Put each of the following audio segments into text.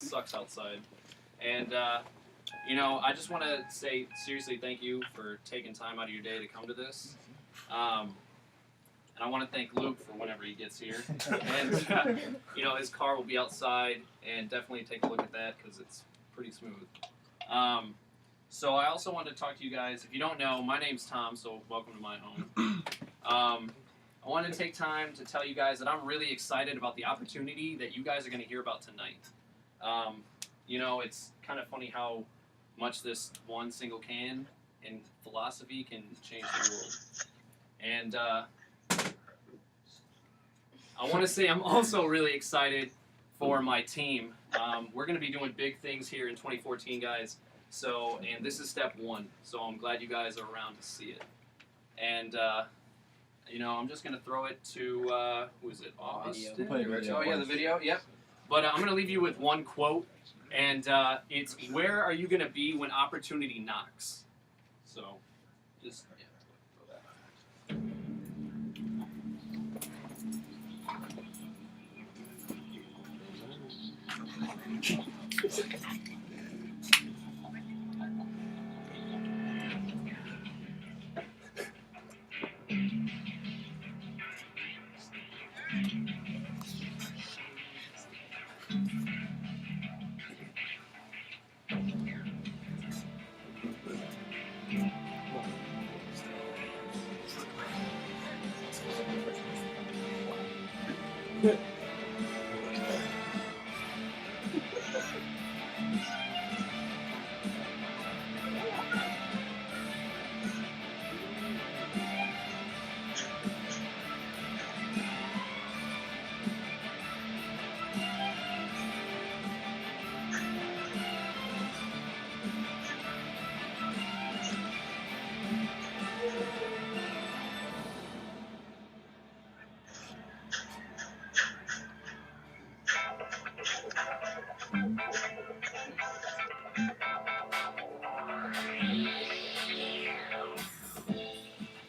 sucks outside. And, I just want to say seriously thank you for taking time out of your day to come to this. And I want to thank Luke for whenever he gets here. And, his car will be outside, and definitely take a look at that because it's pretty smooth. So I also wanted to talk to you guys. If you don't know, my name's Tom, so welcome to my home. I wanted to take time to tell you guys that I'm really excited about the opportunity that you guys are going to hear about tonight. It's kind of funny how much this one single can in philosophy can change the world. And I want to say I'm also really excited for my team. We're going to be doing big things here in 2014, guys. And this is step one. So I'm glad you guys are around to see it. And, I'm just going to throw it to, who is it? Austin? Oh, yeah, the video, yep. But I'm going to leave you with one quote, and it's, where are you going to be when opportunity knocks? So, just, throw that.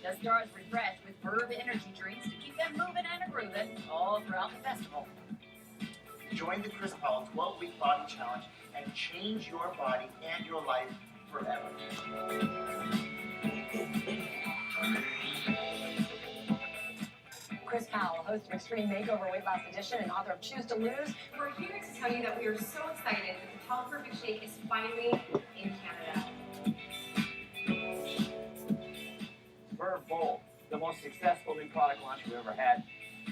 The stars refreshed with Verb energy drinks to keep them moving and grooving all throughout the festival. Join the Chris Powell 12-week body challenge and change your body and your life forever. Chris Powell, host of Extreme Makeover Weight Loss Edition and author of Choose to Lose. We're here to tell you that we are so excited that the Tall Perfect Shake is finally in Canada. Verb Bold, the most successful new product launch we've ever had.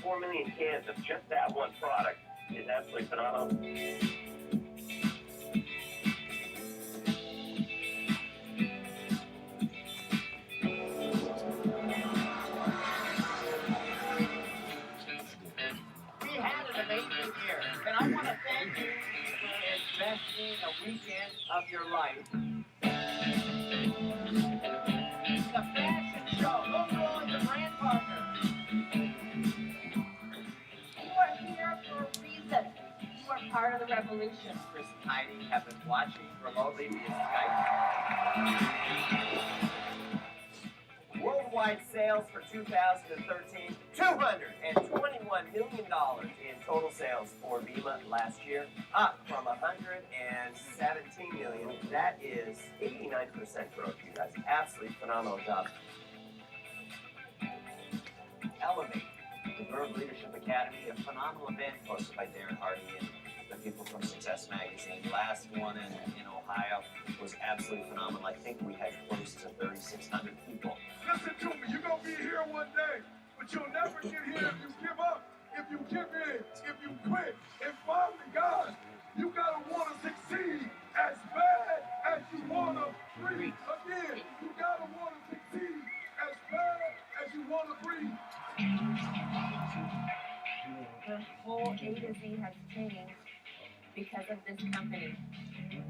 4 million cans of just that one product is absolutely phenomenal. We had an amazing year, and I want to thank you for investing a weekend of your life. The fashion show, overall your brand partner. You are here for a reason. You are part of the revolution. Chris and Heidi have been watching remotely via Skype. Worldwide sales for 2013, $221 million in total sales for Vima last year, up from $117 million. That is 89% growth, you guys. Absolutely phenomenal job. Elevate, the Verb Leadership Academy, a phenomenal event hosted by Darren Hardy and the people from Success Magazine. Last one in Ohio was absolutely phenomenal. I think we had close to 3,600 people. Listen to me, you're going to be here one day, but you'll never get here if you give up, if you give in, if you quit. And finally, guys, you got to want to succeed as bad as you want to breathe. Again, you got to want to succeed as bad as you want to breathe. The whole A to Z has changed because of this company,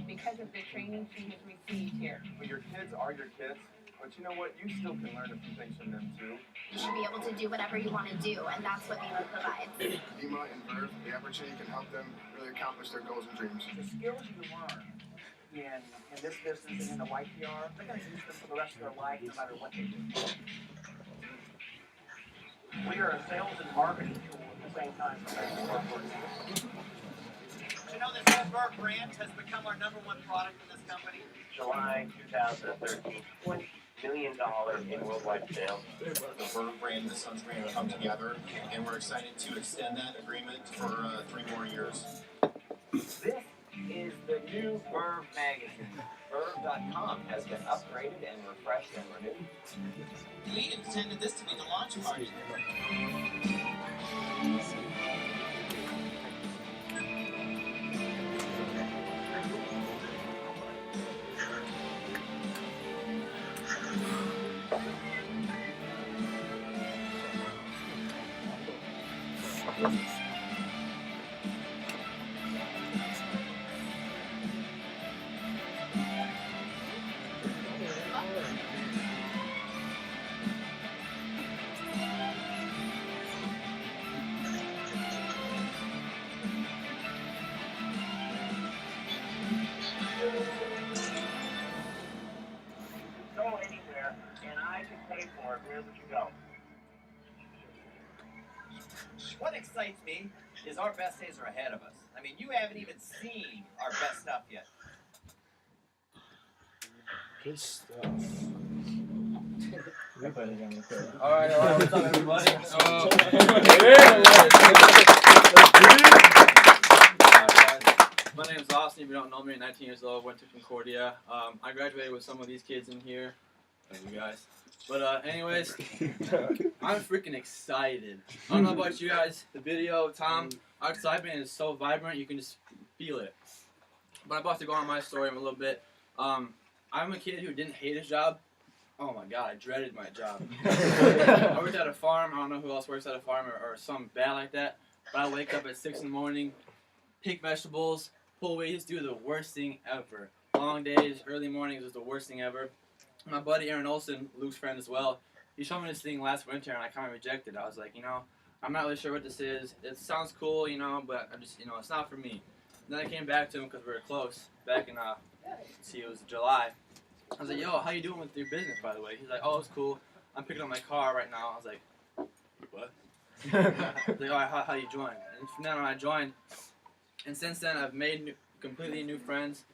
because of the training she has received here. Well, your kids are your kids, but you know what? You still can learn a few things from them too. You should be able to do whatever you want to do, and that's what Vima provides. Vima and Verb, the opportunity can help them really accomplish their goals and dreams. The skills you learn in this business and in the YPR, they're going to use them for the rest of their life no matter what they do. We are a sales and marketing tool at the same time. Did you know this whole Verb brand has become our #1 product in this company? July 2013, $20 million in worldwide sales. The Verb brand and the Suns brand have come together, and we're excited to extend that agreement for 3 more years. This is the new Verb magazine. Verb.com has been upgraded and refreshed and renewed. We intended this to be the launch party. Go anywhere, and I can pay for it. Where would you go? What excites me is our best days are ahead of us. I mean, you haven't even seen our best stuff yet. Good stuff. Alright, what's up, everybody? My name is Austin. If you don't know me, I'm 19 years old, went to Concordia. I graduated with some of these kids in here. Thank you guys. But anyways, I'm freaking excited. I don't know about you guys. The video, Tom, our excitement is so vibrant, you can just feel it. But I'm about to go on my story a little bit. I'm a kid who didn't hate his job. Oh my god, I dreaded my job. I worked at a farm. I don't know who else works at a farm or something bad like that. But I wake up at 6 in the morning, pick vegetables, pull weeds, do the worst thing ever. Long days, early mornings is the worst thing ever. My buddy Aaron Olson, Luke's friend as well, he showed me this thing last winter and I kind of rejected it. I was like, I'm not really sure what this is. It sounds cool, but I just, it's not for me. And then I came back to him because we were close back in, it was July. I was like, yo, how you doing with your business, by the way? He's like, oh, it's cool. I'm picking up my car right now. I was like, what? He's like, all right, how you join? And from then on, I joined. And since then, I've made completely new friends.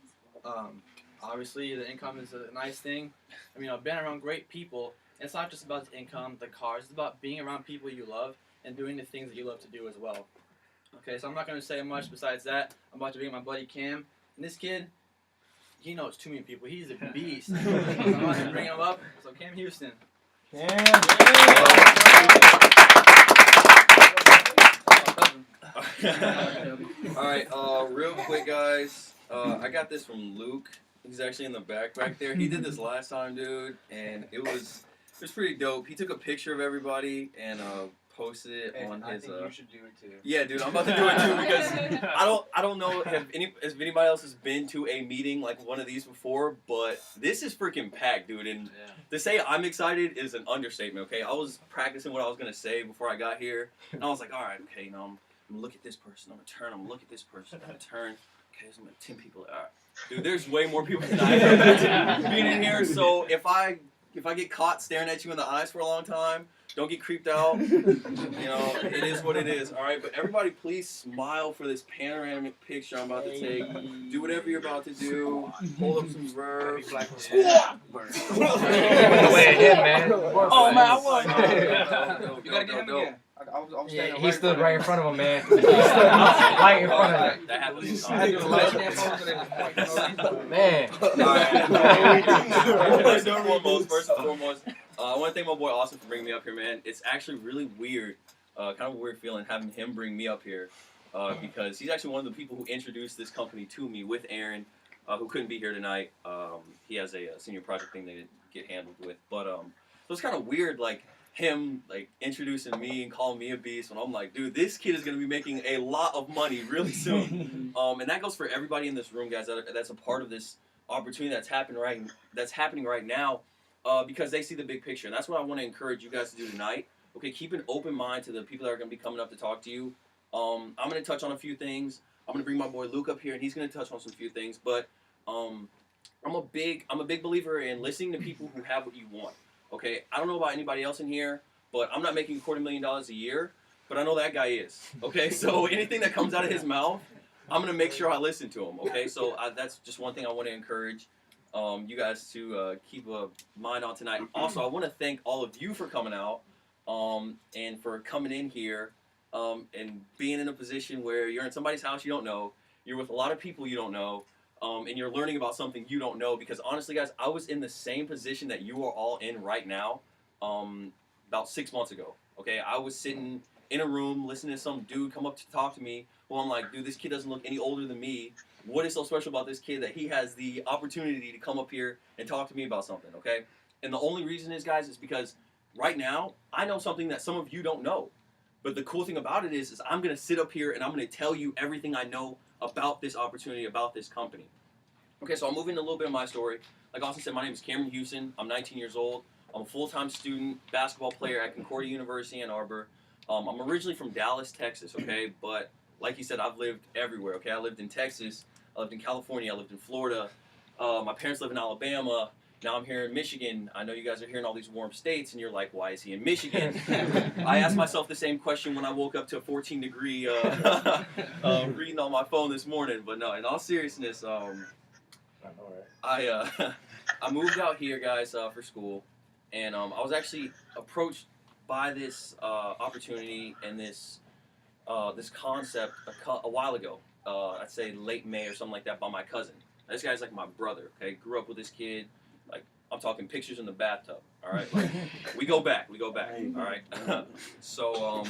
Obviously, the income is a nice thing. I mean, I've been around great people. It's not just about the income, the cars. It's about being around people you love and doing the things that you love to do as well. Okay, so I'm not going to say much besides that. I'm about to bring my buddy Cam. And this kid, he knows too many people. He's a beast. So I'm about to bring him up. So Cam Houston. Alright, real quick guys, I got this from Luke. He's actually in the back there. He did this last time, dude, and it was pretty dope. He took a picture of everybody and posted it on his. I think you should do it too. Yeah, dude, I'm about to do it too because I don't know if anybody else has been to a meeting like one of these before, but this is freaking packed, dude. And to say I'm excited is an understatement. Okay, I was practicing what I was gonna say before I got here, and I was like, all right, okay, I'm gonna look at this person. I'm gonna turn. I'm gonna look at this person. I'm gonna turn. Okay, there's like 10 people. All right. Dude, there's way more people than I have being in here. So if I get caught staring at you in the eyes for a long time, don't get creeped out. It is what it is. All right, but everybody, please smile for this panoramic picture I'm about to take. Do whatever you're about to do. Hold up some verbs. Way ahead, man. Oh man, I won. You gotta get him again. Yeah, he stood right in front of him, man. Right in front of him. That happens. Man. First and foremost, I want to thank my boy Austin for bringing me up here, man. It's actually really weird, kind of a weird feeling having him bring me up here, because he's actually one of the people who introduced this company to me with Aaron, who couldn't be here tonight. He has a senior project thing they get handled with, but so it's kind of weird, like him introducing me and calling me a beast when I'm like, dude, this kid is gonna be making a lot of money really soon. And that goes for everybody in this room, guys. That's a part of this opportunity that's happening right now, because they see the big picture. And that's what I want to encourage you guys to do tonight. Okay, keep an open mind to the people that are gonna be coming up to talk to you. I'm gonna touch on a few things. I'm gonna bring my boy Luke up here, and he's gonna touch on some few things. But I'm a big believer in listening to people who have what you want. Okay, I don't know about anybody else in here, but I'm not making $250,000 a year, but I know that guy is. Okay, so anything that comes out of his mouth, I'm gonna make sure I listen to him. Okay, so that's just one thing I want to encourage you guys to keep a mind on tonight. Also, I want to thank all of you for coming out and for coming in here and being in a position where you're in somebody's house you don't know, you're with a lot of people you don't know, and you're learning about something you don't know. Because honestly, guys, I was in the same position that you are all in right now about 6 months ago. Okay, I was sitting in a room listening to some dude come up to talk to me. Well, I'm like, dude, this kid doesn't look any older than me. What is so special about this kid that he has the opportunity to come up here and talk to me about something, okay? And the only reason is, guys, is because right now, I know something that some of you don't know. But the cool thing about it is I'm going to sit up here and I'm going to tell you everything I know about this opportunity, about this company. Okay, so I'll move into a little bit of my story. Like Austin said, my name is Cameron Houston. I'm 19 years old. I'm a full-time student, basketball player at Concordia University in Ann Arbor. I'm originally from Dallas, Texas, okay? But like he said, I've lived everywhere, okay? I lived in Texas. I lived in California. I lived in Florida. My parents live in Alabama. Now I'm here in Michigan. I know you guys are hearing all these warm states, and you're like, why is he in Michigan? I asked myself the same question when I woke up to a 14-degree reading on my phone this morning. But no, in all seriousness, I moved out here, guys, for school. And I was actually approached by this opportunity and this concept a while ago. I'd say late May or something like that, by my cousin. This guy's like my brother. Okay, grew up with this kid. Like, I'm talking pictures in the bathtub. All right, like, we go back. All right. So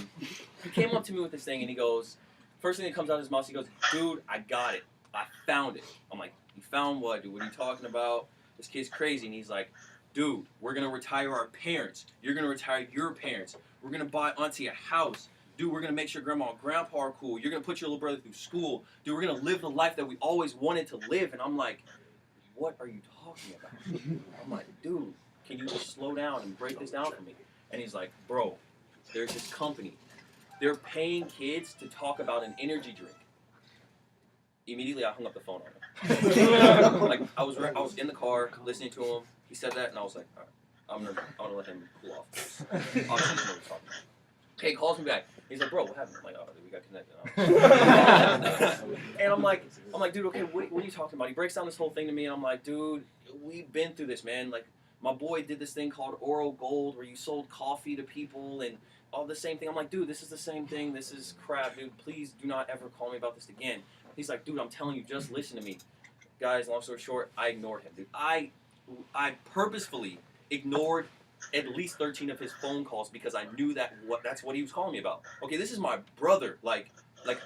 he came up to me with this thing, and he goes, first thing that comes out of his mouth, he goes, "Dude, I got it. I found it." I'm like, "You found what, dude? What are you talking about? This kid's crazy." And he's like, "Dude, we're gonna retire our parents. You're gonna retire your parents. We're gonna buy auntie a house. Dude, we're gonna make sure grandma and grandpa are cool. You're gonna put your little brother through school. Dude, we're gonna live the life that we always wanted to live." And I'm like, "What are you talking about?" I'm like, "Dude, can you just slow down and break this down for me?" And he's like, "Bro, there's this company. They're paying kids to talk about an energy drink." Immediately, I hung up the phone on him. Like, I was in the car listening to him. He said that, and I was like, all right, I'm gonna let him cool off. Obviously, he knows what he's talking about. Okay, he calls me back. He's like, "Bro, what happened?" I'm like, "Oh, we got connected." And I'm like, "Dude, okay, what are you talking about?" He breaks down this whole thing to me, and I'm like, "Dude, we've been through this, man. Like, my boy did this thing called Oral Gold, where you sold coffee to people and all the same thing." I'm like, "Dude, this is the same thing. This is crap, dude. Please do not ever call me about this again." He's like, "Dude, I'm telling you, just listen to me." Guys, long story short, I ignored him, dude. I purposefully ignored at least 13 of his phone calls because I knew that's what he was calling me about. Okay, this is my brother. Like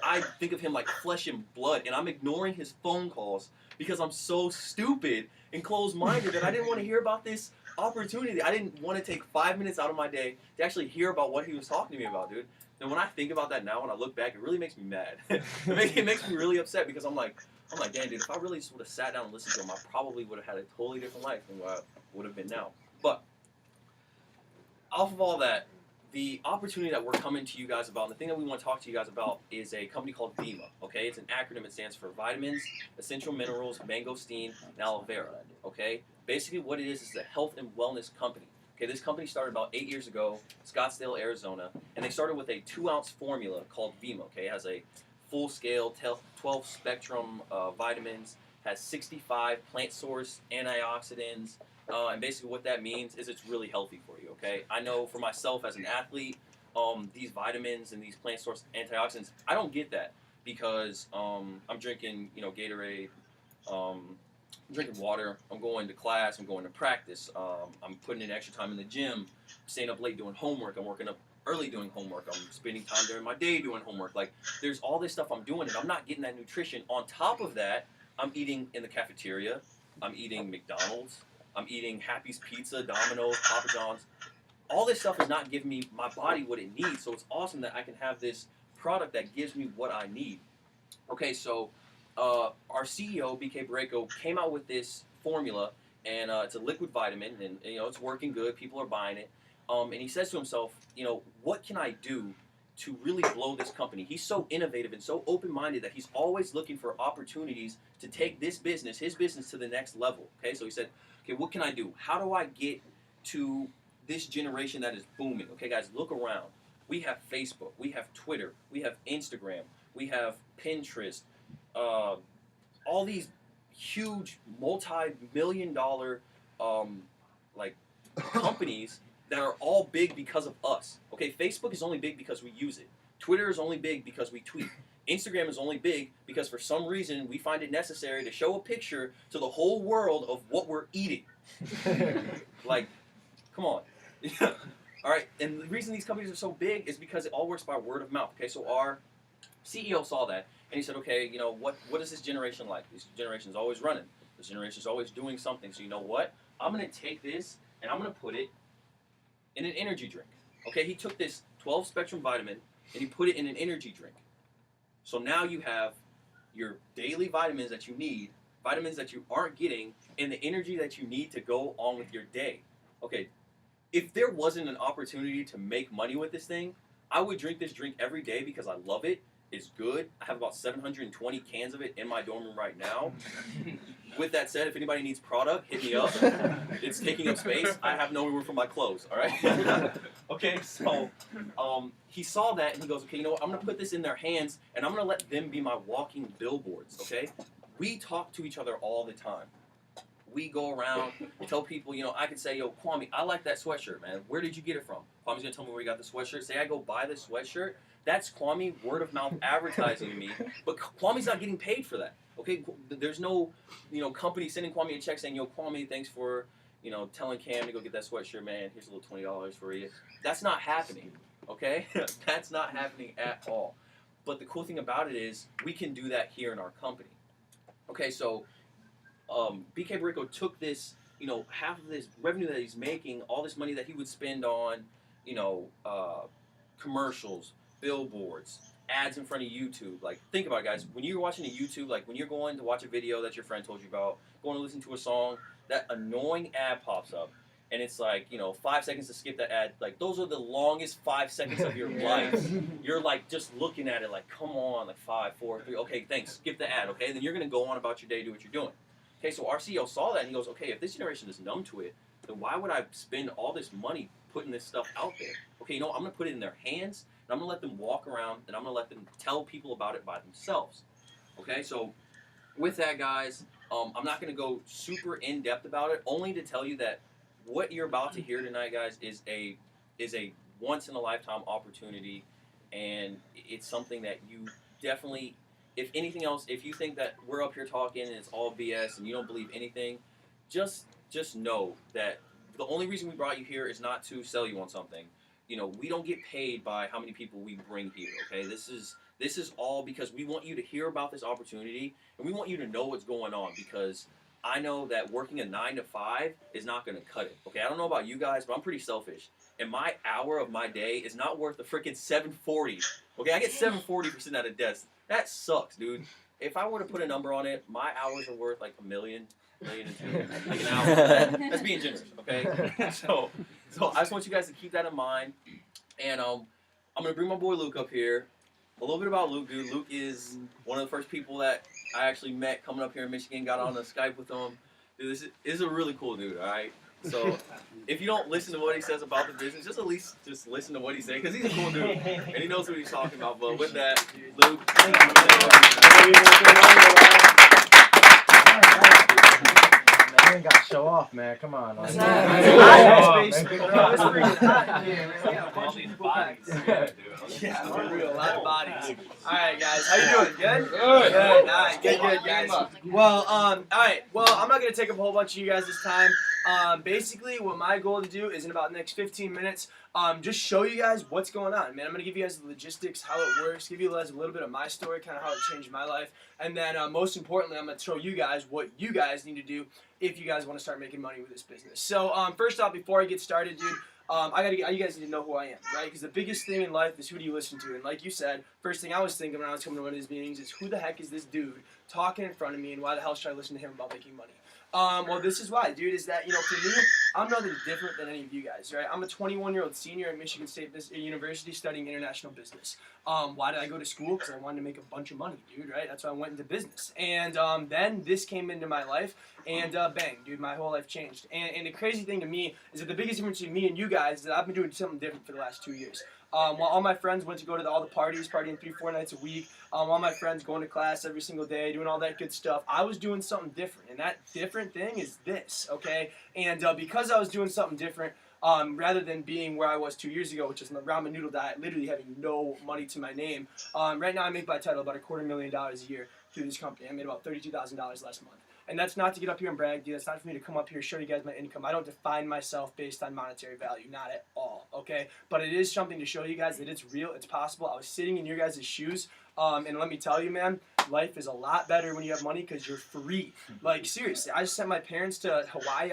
I think of him like flesh and blood, and I'm ignoring his phone calls because I'm so stupid and closed-minded that I didn't want to hear about this opportunity. I didn't want to take 5 minutes out of my day to actually hear about what he was talking to me about, dude. And when I think about that now, when I look back, it really makes me mad. It makes me really upset because I'm like, damn, dude, if I really just would have sat down and listened to him, I probably would have had a totally different life than what I would have been now. But off of all that, the opportunity that we're coming to you guys about, and the thing that we want to talk to you guys about, is a company called VIMA. Okay, it's an acronym. It stands for Vitamins, Essential Minerals, Mangosteen, and Aloe Vera. Okay, basically what it is a health and wellness company. Okay, this company started about 8 years ago, Scottsdale, Arizona, and they started with a 2-ounce formula called VIMA. Okay, it has a full-scale 12-spectrum vitamins, has 65 plant-sourced antioxidants, and basically what that means is it's really healthy for you. Okay, I know for myself as an athlete, these vitamins and these plant-sourced antioxidants, I don't get that because I'm drinking, Gatorade. I'm drinking water, I'm going to class, I'm going to practice, I'm putting in extra time in the gym, staying up late doing homework, I'm working up early doing homework, I'm spending time during my day doing homework. Like, there's all this stuff I'm doing, and I'm not getting that nutrition. On top of that, I'm eating in the cafeteria, I'm eating McDonald's, I'm eating Happy's Pizza, Domino's, Papa John's. All this stuff is not giving me my body what it needs, so it's awesome that I can have this product that gives me what I need. Okay, so our CEO, BK Borrego, came out with this formula, and it's a liquid vitamin, and it's working good. People are buying it, and he says to himself, what can I do to really blow this company? He's so innovative and so open-minded that he's always looking for opportunities to take his business to the next level. Okay, so he said, okay, what can I do? How do I get to this generation that is booming? Okay, guys, look around. We have Facebook, we have Twitter, we have Instagram, we have Pinterest. all these huge multi-million-dollar like companies that are all big because of us. Okay, Facebook is only big because we use it. Twitter is only big because we tweet. Instagram is only big because for some reason we find it necessary to show a picture to the whole world of what we're eating. Like, come on. All right, and the reason these companies are so big is because it all works by word of mouth. Okay, so our CEO saw that, and he said, okay, you know, what is this generation like? This generation is always running. This generation is always doing something. So you know what? I'm going to take this, and I'm going to put it in an energy drink. Okay, he took this 12-spectrum vitamin, and he put it in an energy drink. So now you have your daily vitamins that you need, vitamins that you aren't getting, and the energy that you need to go on with your day. Okay, if there wasn't an opportunity to make money with this thing, I would drink this drink every day because I love it. It's good. I have about 720 cans of it in my dorm room right now. With that said, if anybody needs product, hit me up. It's taking up space. I have no room for my clothes, all right? Okay, so he saw that and he goes, okay, you know what? I'm going to put this in their hands and I'm going to let them be my walking billboards, okay? We talk to each other all the time. We go around, tell people, you know, I could say, yo, Kwame, I like that sweatshirt, man. Where did you get it from? Kwame's going to tell me where he got the sweatshirt. Say I go buy this sweatshirt. That's Kwame word of mouth advertising to me. But Kwame's not getting paid for that. Okay, there's no, you know, company sending Kwame a check saying, yo, Kwame, thanks for, you know, telling Cam to go get that sweatshirt, man. Here's a little $20 for you. That's not happening, okay? That's not happening at all. But the cool thing about it is we can do that here in our company. Okay, so BK Barrico took this, you know, half of this revenue that he's making, all this money that he would spend on, you know, commercials, billboards, ads in front of YouTube. Like, think about it, guys. When you're watching a YouTube, like when you're going to watch a video that your friend told you about, going to listen to a song, that annoying ad pops up. And it's like, you know, 5 seconds to skip that ad. Like, those are the longest 5 seconds of your life. You're like just looking at it like, come on, like 5, 4, 3. Okay, thanks. Skip the ad, okay? Then you're going to go on about your day, do what you're doing. Okay, so our CEO saw that and he goes, okay, if this generation is numb to it, then why would I spend all this money putting this stuff out there? Okay, you know, I'm going to put it in their hands, and I'm going to let them walk around, and I'm going to let them tell people about it by themselves. Okay, so with that, guys, I'm not going to go super in-depth about it, only to tell you that what you're about to hear tonight, guys, is a once-in-a-lifetime opportunity, and it's something that you definitely, if anything else, if you think that we're up here talking and it's all BS and you don't believe anything, just know that the only reason we brought you here is not to sell you on something. You know, we don't get paid by how many people we bring here, okay? This is all because we want you to hear about this opportunity and we want you to know what's going on, because I know that working a 9 to 5 is not going to cut it, okay? I don't know about you guys, but I'm pretty selfish. And my hour of my day is not worth the freaking $740, okay? I get $740 for sitting at a desk. That sucks, dude. If I were to put a number on it, my hours are worth like $1 million and $2, like an hour. That's being generous, okay? So I just want you guys to keep that in mind. And I'm gonna bring my boy Luke up here. A little bit about Luke, dude. Luke is one of the first people that I actually met coming up here in Michigan. Got on the Skype with him. Dude, this is a really cool dude. All right. So if you don't listen to what he says about the business, just at least just listen to what he's saying, because he's a cool dude and he knows what he's talking about. But with that, Luke. You ain't got to show off, man. Come on. Like, It's basically, bro. It's freaking hot in here, man. We got a bunch of people back. Yeah, for real. A lot of bodies. All right, guys. How you doing? Good? Good. Good. Nice. Good, guys. Well, all right. Well, I'm not going to take up a whole bunch of you guys this time. Basically, what my goal to do is in about the next 15 minutes, just show you guys what's going on, man. I'm going to give you guys the logistics, how it works, give you guys a little bit of my story, kind of how it changed my life, and then most importantly, I'm going to show you guys what you guys need to do if you guys want to start making money with this business. So first off, before I get started, dude, you guys need to know who I am, right? Because the biggest thing in life is who do you listen to? And like you said, first thing I was thinking when I was coming to one of these meetings is who the heck is this dude talking in front of me, and why the hell should I listen to him about making money? Well, this is why, dude, is that, you know, for me, I'm nothing different than any of you guys, right? I'm a 21-year-old senior at Michigan State University studying international business. Why did I go to school? Because I wanted to make a bunch of money, dude, right? That's why I went into business. And then this came into my life, and bang, dude, my whole life changed. And the crazy thing to me is that the biggest difference between me and you guys is that I've been doing something different for the last 2 years. While all my friends went to go to all the parties, partying 3-4 nights a week, all my friends going to class every single day, doing all that good stuff, I was doing something different. And that different thing is this, okay? And because I was doing something different, rather than being where I was 2 years ago, which is on the ramen noodle diet, literally having no money to my name, right now I make by title about $250,000 a year through this company. I made about $32,000 last month. And that's not to get up here and brag, dude. That's not for me to come up here and show you guys my income. I don't define myself based on monetary value, not at all, okay? But it is something to show you guys that it's real, it's possible. I was sitting in your guys' shoes, and let me tell you, man, life is a lot better when you have money because you're free. Like, seriously, I just sent my parents to Hawaii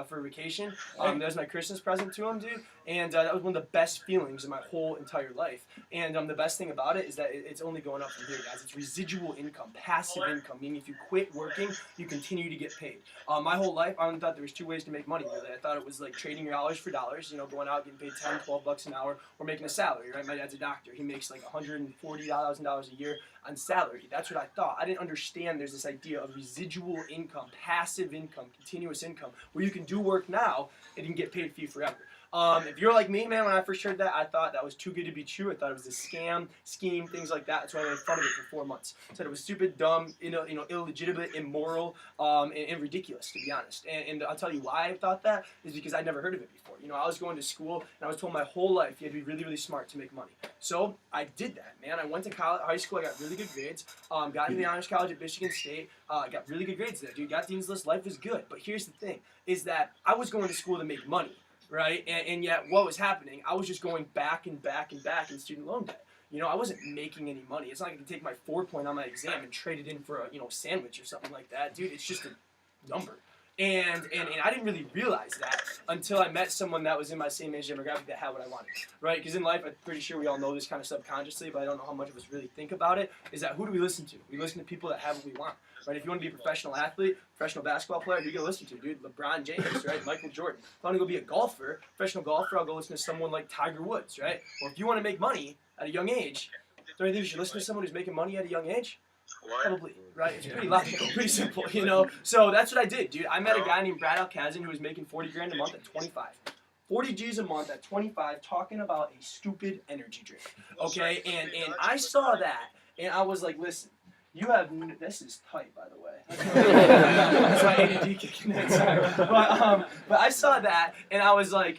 for vacation. That was my Christmas present to them, dude. And that was one of the best feelings in my whole entire life. And the best thing about it is that it's only going up from here, guys. It's residual income, passive income, meaning if you quit working, you continue to get paid. My whole life, I only thought there was 2 ways to make money, really. I thought it was like trading your dollars for dollars, you know, going out, getting paid $10, $12 an hour, or making a salary, right? My dad's a doctor. He makes like $140,000 a year on salary. That's what I thought. I didn't understand there's this idea of residual income, passive income, continuous income, where you can do work now and you can get paid for you forever. If you're like me, man, when I first heard that, I thought that was too good to be true. I thought it was a scam, scheme, things like that. That's why I made fun of it for 4 months. I said it was stupid, dumb, illegitimate, immoral, and ridiculous, to be honest. And I'll tell you why I thought that is because I'd never heard of it before. You know, I was going to school, and I was told my whole life you had to be really, really smart to make money. So I did that, man. I went to high school. I got really good grades. Got into the honors college at Michigan State. I got really good grades there, dude. Got Dean's List. Life was good. But here's the thing, is that I was going to school to make money. Right, and yet what was happening? I was just going back and back and back in student loan debt. You know, I wasn't making any money. It's not like I could take my 4 point on my exam and trade it in for a sandwich or something like that, dude. It's just a number. And I didn't really realize that until I met someone that was in my same age demographic that had what I wanted, right? Because in life, I'm pretty sure we all know this kind of subconsciously, but I don't know how much of us really think about it, is that who do we listen to? We listen to people that have what we want, right? If you want to be a professional athlete, professional basketball player, who you going to listen to, dude? LeBron James, right? Michael Jordan. If I want to go be a golfer, professional golfer, I'll go listen to someone like Tiger Woods, right? Or if you want to make money at a young age, don't you think you should listen to someone who's making money at a young age? Probably, right? It's pretty logical, pretty simple, you know? So that's what I did, dude. I met a guy named Brad Alkazan who was making 40 grand a month at 25. 40 G's a month at 25 talking about a stupid energy drink, okay? And I saw that, and I was like, listen, you have, this is tight, by the way. That's my ADD kicking in, sorry. But I saw that, and I was like,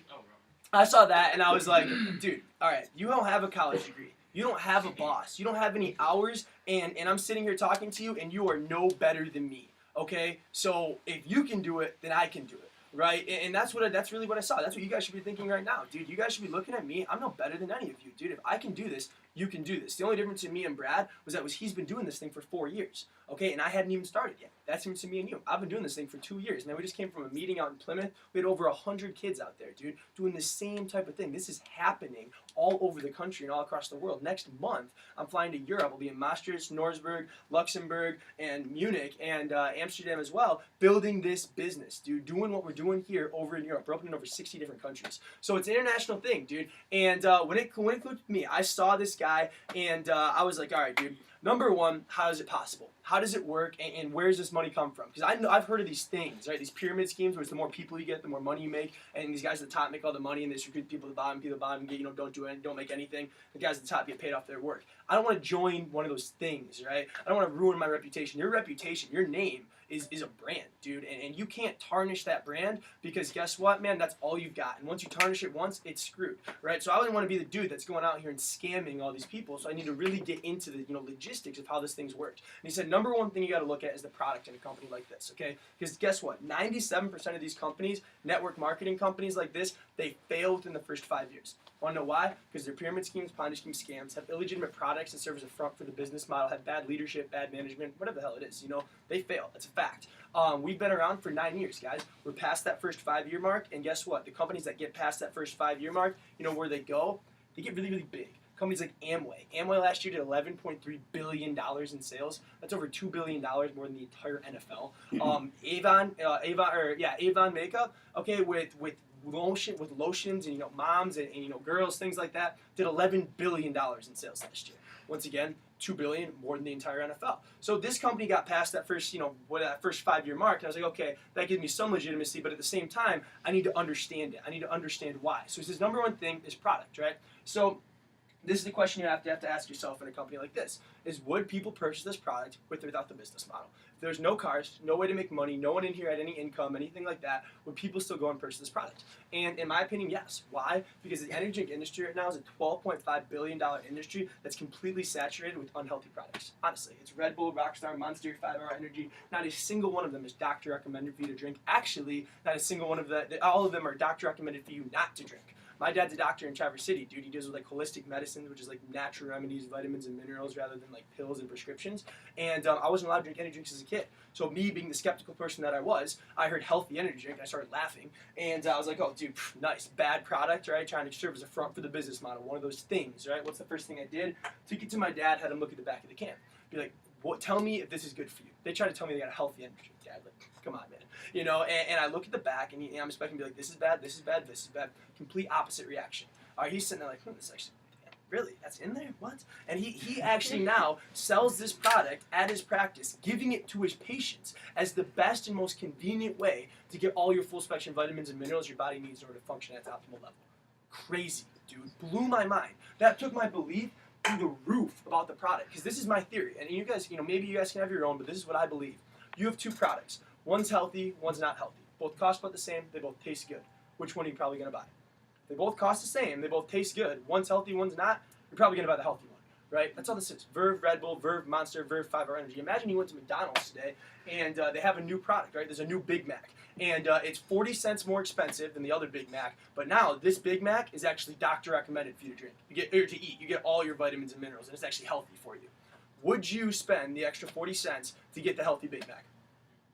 dude, all right, you don't have a college degree. You don't have a boss. You don't have any hours, and I'm sitting here talking to you, and you are no better than me, okay? So if you can do it, then I can do it, right? And that's really what I saw. That's what you guys should be thinking right now, dude. You guys should be looking at me. I'm no better than any of you, dude. If I can do this, you can do this. The only difference in me and Brad was that he's been doing this thing for 4 years, okay? And I hadn't even started yet. That's the difference in me and you. I've been doing this thing for 2 years. Now we just came from a meeting out in Plymouth. We had over 100 kids out there, dude, doing the same type of thing. This is happening all over the country and all across the world. Next month, I'm flying to Europe. I'll be in Maastricht, Norrisburg, Luxembourg, and Munich, and Amsterdam as well, building this business, dude, doing what we're doing here over in Europe. We're open in over 60 different countries. So it's an international thing, dude. And when it includes me, I saw this guy, and I was like, all right, dude, number one, how is it possible? How does it work, and where does this money come from? Because I've heard of these things, right? These pyramid schemes where it's the more people you get, the more money you make, and these guys at the top make all the money, and they recruit people at the bottom get, don't make anything. The guys at the top get paid off their work. I don't want to join one of those things, right? I don't want to ruin my reputation. Your reputation, your name is a brand, dude, and you can't tarnish that brand because guess what, man? That's all you've got. And once you tarnish it once, it's screwed, right? So I wouldn't want to be the dude that's going out here and scamming all these people. So I need to really get into the logistics of how this thing's worked. And he said, number one thing you got to look at is the product in a company like this, okay? Because guess what? 97% of these companies, network marketing companies like this, they fail within the first 5 years. Want to know why? Because they're pyramid schemes, Ponzi scheme scams, have illegitimate products that serve as a front for the business model, have bad leadership, bad management, whatever the hell it is, they fail. That's a fact. We've been around for 9 years, guys. We're past that first 5-year mark, and guess what? The companies that get past that first 5-year mark, where they go? They get really, really big. Companies like Amway. Amway last year did $11.3 billion in sales. That's over $2 billion more than the entire NFL. Avon Makeup, okay, with lotions and moms and girls, things like that, did $11 billion in sales last year. Once again, $2 billion, more than the entire NFL. So this company got past that first, that first 5-year mark, and I was like, okay, that gives me some legitimacy, but at the same time, I need to understand it. I need to understand why. So his number one thing is product, right? So this is the question you have to ask yourself in a company like this, is would people purchase this product with or without the business model? If there's no cars, no way to make money, no one in here had any income, anything like that, would people still go and purchase this product? And in my opinion, yes. Why? Because the energy drink industry right now is a $12.5 billion industry that's completely saturated with unhealthy products. Honestly, it's Red Bull, Rockstar, Monster, 5-Hour Energy. Not a single one of them is doctor recommended for you to drink. Actually, not a single one of all of them are doctor recommended for you not to drink. My dad's a doctor in Traverse City, dude. He deals with like holistic medicine, which is like natural remedies, vitamins and minerals, rather than like pills and prescriptions. And I wasn't allowed to drink energy drinks as a kid. So me being the skeptical person that I was, I heard healthy energy drink, and I started laughing. And I was like, oh, dude, nice, bad product, right? Trying to serve as a front for the business model. One of those things, right? What's the first thing I did? Took it to my dad, had him look at the back of the can. Be like, tell me if this is good for you. They try to tell me they got a healthy energy drink, Dad. Like, come on, man. And I look at the back, and I'm expecting to be like, this is bad, this is bad, this is bad. Complete opposite reaction. All right, he's sitting there like, this is actually, really? That's in there? What? And he actually now sells this product at his practice, giving it to his patients as the best and most convenient way to get all your full spectrum vitamins and minerals your body needs in order to function at its optimal level. Crazy, dude. Blew my mind. That took my belief through the roof about the product. Because this is my theory. And you guys, maybe you guys can have your own, but this is what I believe. You have two products. One's healthy, one's not healthy. Both cost about the same, they both taste good. Which one are you probably going to buy? They both cost the same, they both taste good. One's healthy, one's not. You're probably going to buy the healthy one, right? That's all this is. Verve Red Bull, Verve Monster, Verve 5-Hour Energy. Imagine you went to McDonald's today and they have a new product, right? There's a new Big Mac. And it's 40 cents more expensive than the other Big Mac. But now this Big Mac is actually doctor recommended for you to drink. Or to eat. You get all your vitamins and minerals, and it's actually healthy for you. Would you spend the extra 40 cents to get the healthy Big Mac?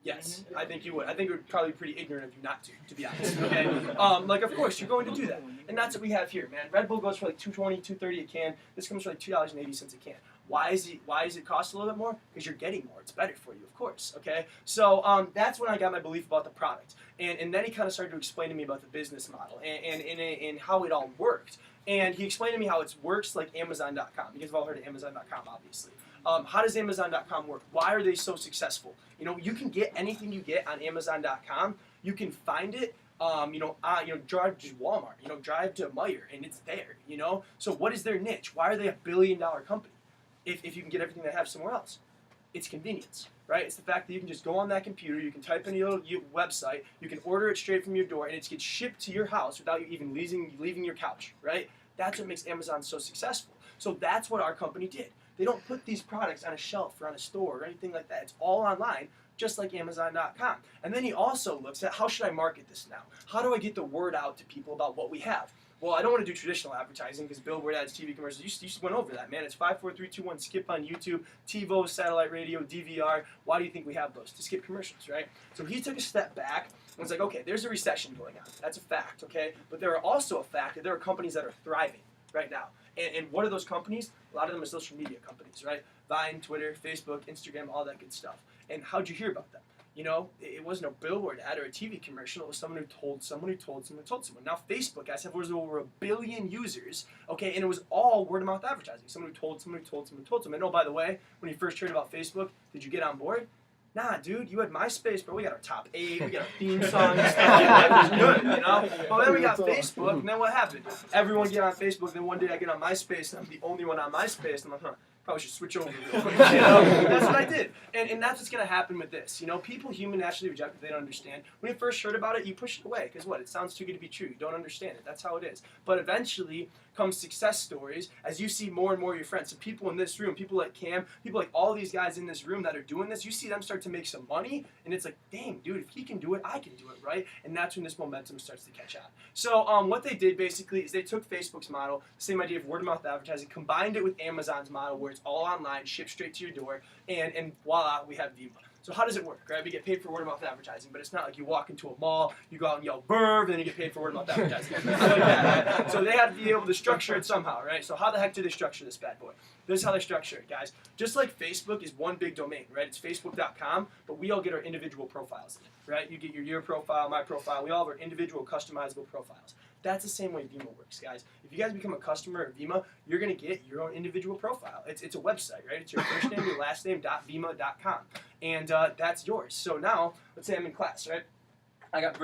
Yes, I think you would. I think it would probably be pretty ignorant of you not to be honest, okay? Of course, you're going to do that. And that's what we have here, man. Red Bull goes for like $2.20, $2.30 a can. This comes for like $2.80 a can. Why is it cost a little bit more? Because you're getting more. It's better for you, of course, okay? So that's when I got my belief about the product. And then he kind of started to explain to me about the business model and how it all worked. And he explained to me how it works like Amazon.com. You guys have all heard of Amazon.com, obviously. How does Amazon.com work? Why are they so successful? You can get anything you get on Amazon.com. You can find it. Drive to Walmart. Drive to Meijer, and it's there. So what is their niche? Why are they a $1 billion company? If you can get everything they have somewhere else, it's convenience, right? It's the fact that you can just go on that computer, you can type in your website, you can order it straight from your door, and it gets shipped to your house without you even leaving your couch, right? That's what makes Amazon so successful. So that's what our company did. They don't put these products on a shelf or on a store or anything like that. It's all online, just like Amazon.com. And then he also looks at, how should I market this now? How do I get the word out to people about what we have? Well, I don't want to do traditional advertising because billboard ads, TV commercials, you just went over that, man. It's 5, 4, 3, 2, 1, skip on YouTube, TiVo, satellite radio, DVR. Why do you think we have those? To skip commercials, right? So he took a step back and was like, okay, there's a recession going on. That's a fact, okay? But there are also a fact that there are companies that are thriving right now. And what are those companies? A lot of them are social media companies, right? Vine, Twitter, Facebook, Instagram, all that good stuff. And how'd you hear about them? It wasn't a billboard ad or a TV commercial. It was someone who told someone who told someone who told someone. Now, Facebook, guys, have over 1 billion users, okay, and it was all word-of-mouth advertising. Someone who told someone who told someone who told someone. And oh, by the way, when you first heard about Facebook, did you get on board? Nah, dude, you had MySpace, bro. We got our top 8, we got our theme song and stuff. It was good, But then we got Facebook, and then what happened? Everyone get on Facebook, then one day I get on MySpace, and I'm the only one on MySpace, and I'm like, probably should switch over real quick. That's what I did. And that's what's going to happen with this. People human naturally reject what they don't understand. When you first heard about it, you push it away. Because what? It sounds too good to be true. You don't understand it. That's how it is. But eventually comes success stories as you see more and more of your friends. So people in this room, people like Cam, people like all these guys in this room that are doing this, you see them start to make some money. And it's like, dang, dude, if he can do it, I can do it, right? And that's when this momentum starts to catch on. So what they did basically is they took Facebook's model, same idea of word-of-mouth advertising, combined it with Amazon's model where it's all online, shipped straight to your door, and voila, we have Viva. So how does it work, right? We get paid for word-of-mouth advertising, but it's not like you walk into a mall, you go out and yell Verve, and then you get paid for word-of-mouth advertising. It's not like that, right? So they have to be able to structure it somehow, right? So how the heck do they structure this bad boy? This is how they structure it, guys. Just like Facebook is one big domain, right? It's facebook.com, but we all get our individual profiles, right? You get your profile, my profile. We all have our individual customizable profiles. That's the same way Vima works, guys. If you guys become a customer of Vima, you're going to get your own individual profile. It's a website, right? It's your first name, your last name, .vima.com. And that's yours. So now, let's say I'm in class, right? I got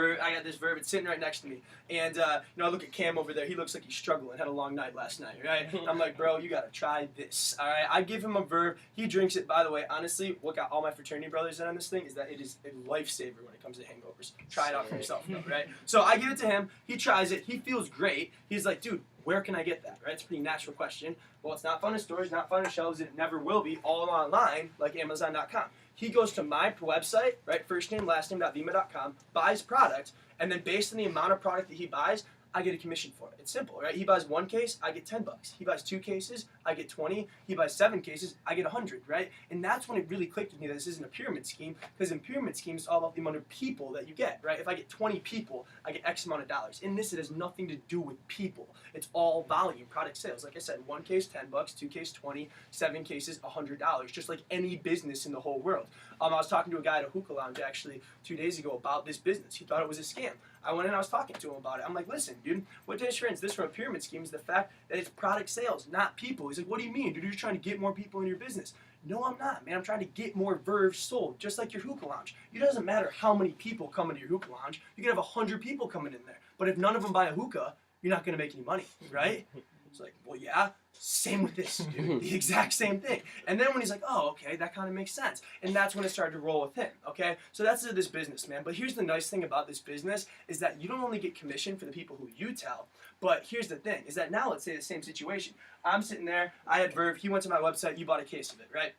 this verb. It's sitting right next to me, and I look at Cam over there. He looks like he's struggling. Had a long night last night, right? I'm like, bro, you gotta try this. All right. I give him a verb. He drinks it. By the way, honestly, what got all my fraternity brothers in on this thing is that it is a lifesaver when it comes to hangovers. Try it out for yourself, though, right? So I give it to him. He tries it. He feels great. He's like, dude, where can I get that? Right? It's a pretty natural question. Well, it's not found in stores, not found in shelves, and it never will be. All online, like Amazon.com. He goes to my website, right? First name, last name, .vima.com, buys product, and then based on the amount of product that he buys, I get a commission for it. It's simple, right? He buys 1 case, I get $10. He buys 2 cases, I get 20. He buys 7 cases, I get 100, right? And that's when it really clicked with me that this isn't a pyramid scheme, because in pyramid schemes, it's all about the amount of people that you get, right? If I get 20 people, I get X amount of dollars. In this, it has nothing to do with people. It's all volume, product sales. Like I said, 1 case, $10, 2 cases, 20, 7 cases, $100, just like any business in the whole world. I was talking to a guy at a hookah lounge actually 2 days ago about this business. He thought it was a scam. I went in and I was talking to him about it. I'm like, listen, dude, what differentiates this from a pyramid scheme is the fact that it's product sales, not people. He's like, what do you mean, dude? You're trying to get more people in your business. No, I'm not, man. I'm trying to get more verbs sold, just like your hookah lounge. It doesn't matter how many people come into your hookah lounge. You can have 100 people coming in there. But if none of them buy a hookah, you're not going to make any money, right? It's like, well, yeah, same with this, dude. The exact same thing. And then when he's like, oh, okay, that kind of makes sense. And that's when it started to roll with him, okay? So that's this business, man. But here's the nice thing about this business is that you don't only get commission for the people who you tell, but here's the thing, is that now let's say the same situation. I'm sitting there, I had Verve, he went to my website, you bought a case of it, right?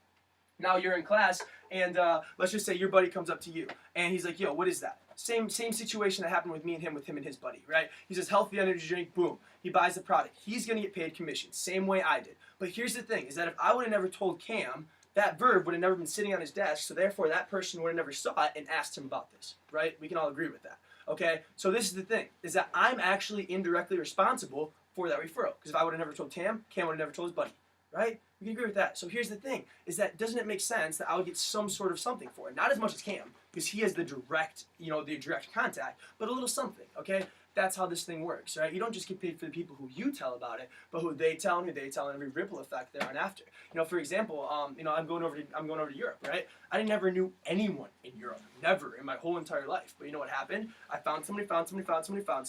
Now you're in class, and let's just say your buddy comes up to you, and he's like, yo, what is that? Same situation that happened with me and him and his buddy, right? He says, healthy energy drink, boom. He buys the product. He's going to get paid commission, same way I did. But here's the thing, is that if I would have never told Cam, that verb would have never been sitting on his desk, so therefore that person would have never saw it and asked him about this, right? We can all agree with that, okay? So this is the thing, is that I'm actually indirectly responsible for that referral. Because if I would have never told Cam would have never told his buddy, right? We can agree with that. So here's the thing, is that doesn't it make sense that I would get some sort of something for it? Not as much as Cam, because he has the direct, the direct contact, but a little something, okay? That's how this thing works, right? You don't just get paid for the people who you tell about it, but who they tell and every ripple effect there on after. For example, I'm going over to Europe, right? I never knew anyone in Europe, never in my whole entire life. But you know what happened? I found someone who found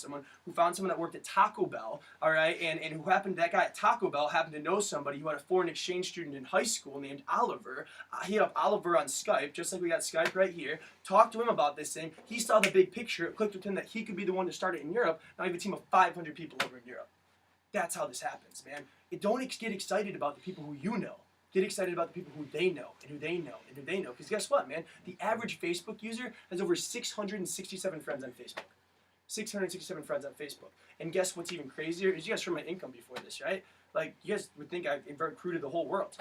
someone that worked at Taco Bell, all right, and that guy at Taco Bell happened to know somebody who had a foreign exchange student in high school named Oliver. He had Oliver on Skype, just like we got Skype right here. Talked to him about this thing. He saw the big picture. It clicked with him that he could be the one to start it in Europe. Now you have a team of 500 people over in Europe. That's how this happens, man. Don't get excited about the people who you know. Get excited about the people who they know, and who they know, and who they know. Because guess what, man? The average Facebook user has over 667 friends on Facebook. 667 friends on Facebook. And guess what's even crazier? Is you guys heard my income before this, right? Like, you guys would think I recruited the whole world.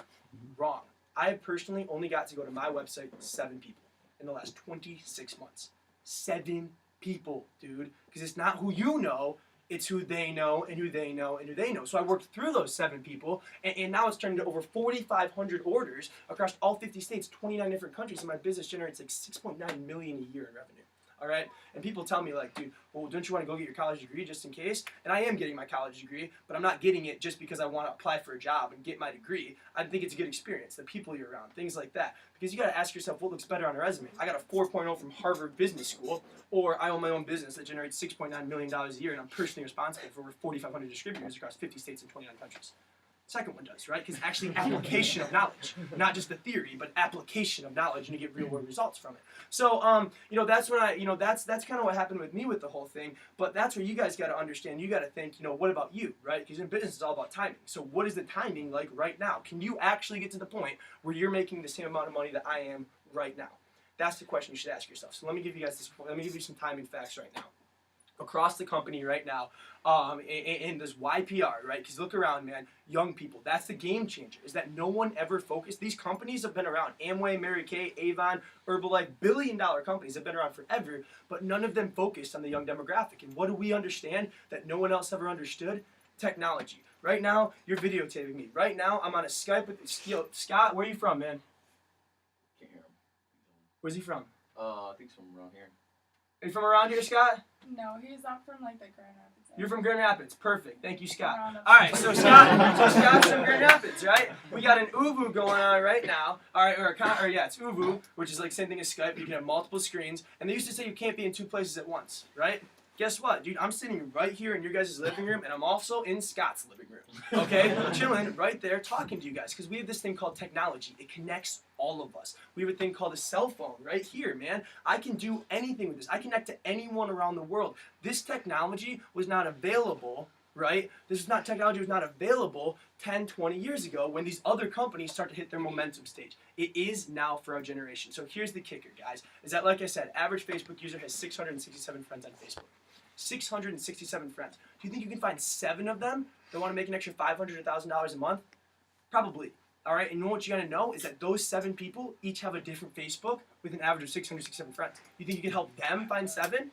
Wrong. I personally only got to go to my website 7 people in the last 26 months. 7 people, dude. Because it's not who you know, it's who they know, and who they know, and who they know. So I worked through those 7 people, and now it's turned into over 4,500 orders across all 50 states, 29 different countries, and my business generates like $6.9 million a year in revenue. All right? And people tell me like, dude, well, don't you want to go get your college degree just in case? And I am getting my college degree, but I'm not getting it just because I want to apply for a job and get my degree. I think it's a good experience, the people you're around, things like that. Because you got to ask yourself what looks better on a resume. I got a 4.0 from Harvard Business School, or I own my own business that generates $6.9 million a year, and I'm personally responsible for over 4,500 distributors across 50 states and 29 countries. Second one does, right? Because actually application of knowledge, not just the theory, but application of knowledge, and you get real world results from it. So, that's when that's kind of what happened with me with the whole thing. But that's where you guys got to understand. You got to think, what about you, right? Because in business, it's all about timing. So, what is the timing like right now? Can you actually get to the point where you're making the same amount of money that I am right now? That's the question you should ask yourself. So, let me give you guys let me give you some timing facts right now. Across the company right now, in this YPR, right? Because look around, man, young people, that's the game changer, is that no one ever focused. These companies have been around. Amway, Mary Kay, Avon, Herbalife, billion-dollar companies have been around forever, but none of them focused on the young demographic. And what do we understand that no one else ever understood? Technology. Right now, you're videotaping me. Right now, I'm on a Skype with Scott, where are you from, man? Can't hear him. Where's he from? I think he's from around here. Are you from around here, Scott? No, he's not from like the Grand Rapids area. You're from Grand Rapids. Perfect. Thank you, Scott. Around up- All right, so Scott's from Grand Rapids, right? We got an Uvu going on right now. All right, it's Uvu, which is like same thing as Skype. You can have multiple screens, and they used to say you can't be in two places at once, right? Guess what, dude? I'm sitting right here in your guys' living room, and I'm also in Scott's living room, okay? Chilling right there talking to you guys, because we have this thing called technology. It connects all of us. We have a thing called a cell phone right here, man. I can do anything with this. I connect to anyone around the world. This technology was not available, right? Technology was not available 10, 20 years ago when these other companies start to hit their momentum stage. It is now for our generation. So here's the kicker, guys, is that, like I said, average Facebook user has 667 friends on Facebook. 667 friends. Do you think you can find 7 of them that want to make an extra $500 or $1,000 a month? Probably. All right, and you know what you gotta know is that those 7 people each have a different Facebook with an average of 667 friends. You think you can help them find 7?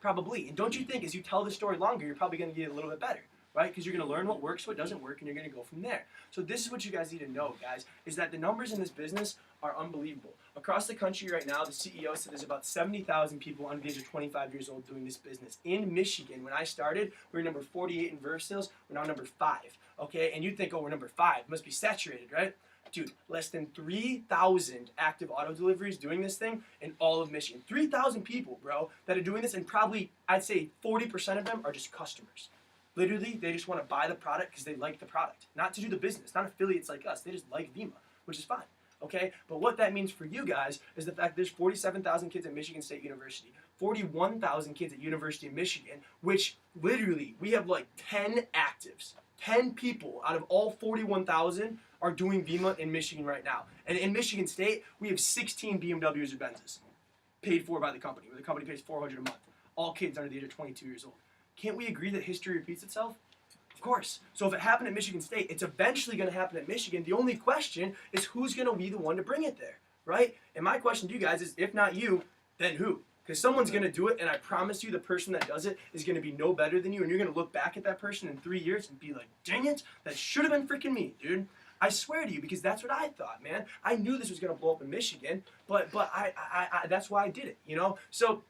Probably. And don't you think as you tell the story longer, you're probably gonna get a little bit better, right? Because you're gonna learn what works, what doesn't work, and you're gonna go from there. So this is what you guys need to know, guys, is that the numbers in this business are unbelievable. Across the country right now, the CEO said there's about 70,000 people under the age of 25 years old doing this business. In Michigan, when I started, we were number 48 in VERF sales. We're now number 5, okay? And you'd think, oh, we're number 5. Must be saturated, right? Dude, less than 3,000 active auto deliveries doing this thing in all of Michigan. 3,000 people, bro, that are doing this, and probably, I'd say 40% of them are just customers. Literally, they just want to buy the product because they like the product. Not to do the business, not affiliates like us. They just like Vima, which is fine. Okay, but what that means for you guys is the fact there's 47,000 kids at Michigan State University, 41,000 kids at University of Michigan, which literally we have like 10 actives. 10 people out of all 41,000 are doing Vima in Michigan right now. And in Michigan State, we have 16 BMWs or Benzes paid for by the company, where the company pays $400 a month. All kids under the age of 22 years old. Can't we agree that history repeats itself? Of course. So if it happened at Michigan State, it's eventually going to happen at Michigan. The only question is who's going to be the one to bring it there, right? And my question to you guys is, if not you, then who? Because someone's going to do it, and I promise you the person that does it is going to be no better than you, and you're going to look back at that person in 3 years and be like, dang it, that should have been freaking me, dude. I swear to you, because that's what I thought, man. I knew this was going to blow up in Michigan, but I that's why I did it, you know? So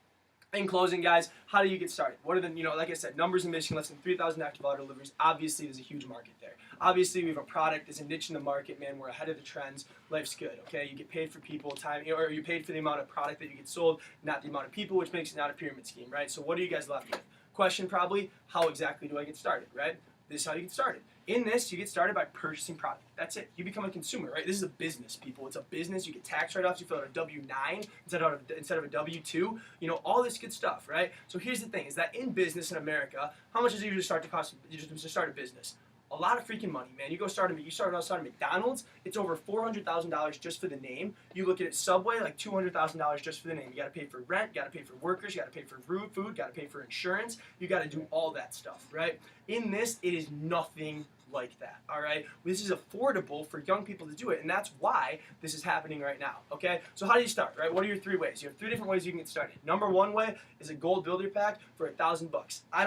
in closing, guys, how do you get started? What are the, like I said, numbers in Michigan, less than 3,000 active auto deliveries. Obviously, there's a huge market there. Obviously, we have a product, there's a niche in the market, man. We're ahead of the trends. Life's good, okay? You get paid for people, time, or you paid for the amount of product that you get sold, not the amount of people, which makes it not a pyramid scheme, right? So what are you guys left with? Question probably, how exactly do I get started, right? This is how you get started. In this, you get started by purchasing product. That's it. You become a consumer, right? This is a business, people. It's a business. You get tax write-offs. You fill out a W-9 instead of a W-2. All this good stuff, right? So here's the thing: is that in business in America, how much does it usually start to cost? To start a business? A lot of freaking money, man. You start at McDonald's, it's over $400,000 just for the name. You look at it, Subway, like $200,000 just for the name. You got to pay for rent, you got to pay for workers, you got to pay for food, got to pay for insurance. You got to do all that stuff, right? In this, it is nothing like that, all right? This is affordable for young people to do it, and that's why this is happening right now, okay? So how do you start, right? What are your 3 ways? You have 3 different ways you can get started. Number 1 way is a gold builder pack for $1,000. I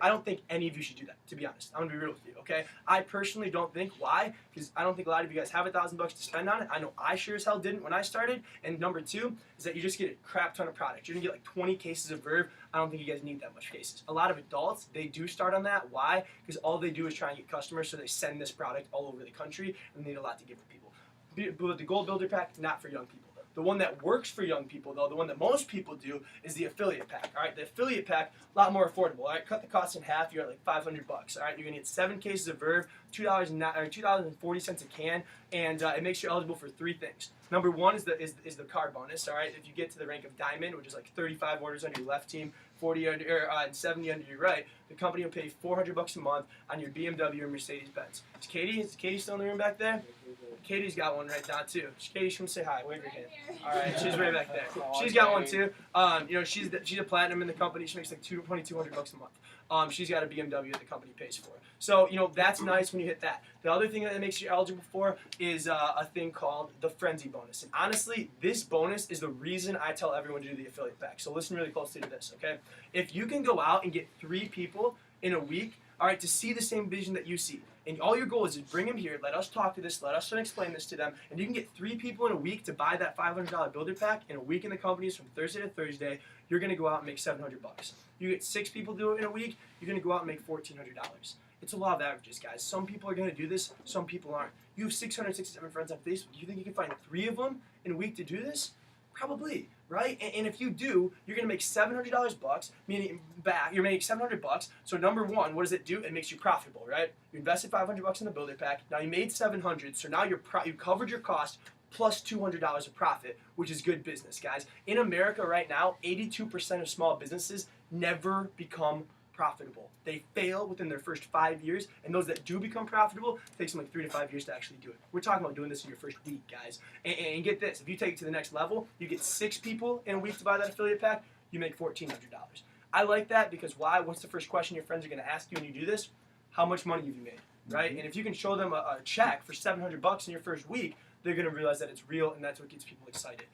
don't think any of you should do that, to be honest. I'm gonna be real with you, okay? I personally don't think. Why? Because I don't think a lot of you guys have $1,000 to spend on it. I know I sure as hell didn't when I started. And number 2 is that you just get a crap ton of product. You're gonna get like 20 cases of Verve. I don't think you guys need that much cases. A lot of adults, they do start on that. Why? Because all they do is try and get customers, so they send this product all over the country, and they need a lot to give to people. But the Gold Builder Pack, not for young people. The one that works for young people, though, the one that most people do, is the Affiliate Pack. All right, the Affiliate Pack, a lot more affordable. All right, cut the cost in half. You're at like $500. All right, you're gonna get 7 cases of Verve, $2.40 a can, and it makes you eligible for 3 things. Number 1 is the car bonus. All right, if you get to the rank of Diamond, which is like 35 orders on your left team, 40 under, and 70 under your right, the company will pay $400 a month on your BMW or Mercedes Benz. Is Katie still in the room back there? Katie's got one right now too. Katie, come say hi. Wave your hand. All right, she's right back there. She's got one too. She's a platinum in the company. She makes like $2,200 a month. She's got a BMW that the company pays for. So that's nice when you hit that. The other thing that it makes you eligible for is a thing called the Frenzy bonus. And honestly, this bonus is the reason I tell everyone to do the affiliate pack. So listen really closely to this, okay? If you can go out and get 3 people in a week, all right, to see the same vision that you see, And all your goal is bring them here, let us talk to this, let us explain this to them, and you can get 3 people in a week to buy that $500 builder pack. In a week in the companies from Thursday to Thursday, you're going to go out and make $700. You get 6 people do it in a week, you're going to go out and make $1,400. It's a law of averages, guys. Some people are going to do this, some people aren't. You have 667 friends on Facebook. Do you think you can find 3 of them in a week to do this? Probably, right? And if you do, you're gonna make $700 bucks, meaning back. You're making $700. So number one, what does it do? It makes you profitable, right? You invested $500 in the builder pack. Now you made $700. So now you covered your cost plus $200 of profit, which is good business, guys. In America right now, 82% of small businesses never become profitable. They fail within their first 5 years, and those that do become profitable, it takes them like 3 to 5 years to actually do it. We're talking about doing this in your first week, guys. And get this, if you take it to the next level, you get 6 people in a week to buy that affiliate pack, you make $1,400. I like that because why? What's the first question your friends are going to ask you when you do this? How much money have you made, right? And if you can show them a check for $700 in your first week, they're going to realize that it's real, and that's what gets people excited.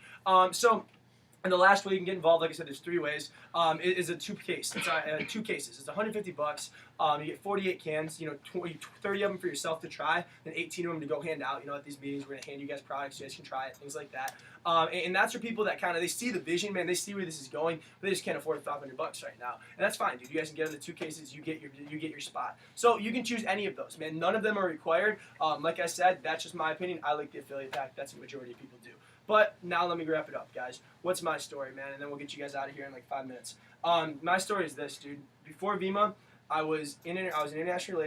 And the last way you can get involved, like I said, there's 3 ways. It is a 2 case. It's 2 cases. It's $150. You get 48 cans. 30 of them for yourself to try, and 18 of them to go hand out. At these meetings, we're gonna hand you guys products. You guys can try it, things like that. And that's for people that they see the vision, man. They see where this is going, but they just can't afford $500 right now, and that's fine, dude. You guys can get in the 2 cases. You get your spot. So you can choose any of those, man. None of them are required. Like I said, that's just my opinion. I like the affiliate pack. That's the majority of people do. But now let me wrap it up, guys. What's my story, man? And then we'll get you guys out of here in like 5 minutes. My story is this, dude. Before VEMA, I was an international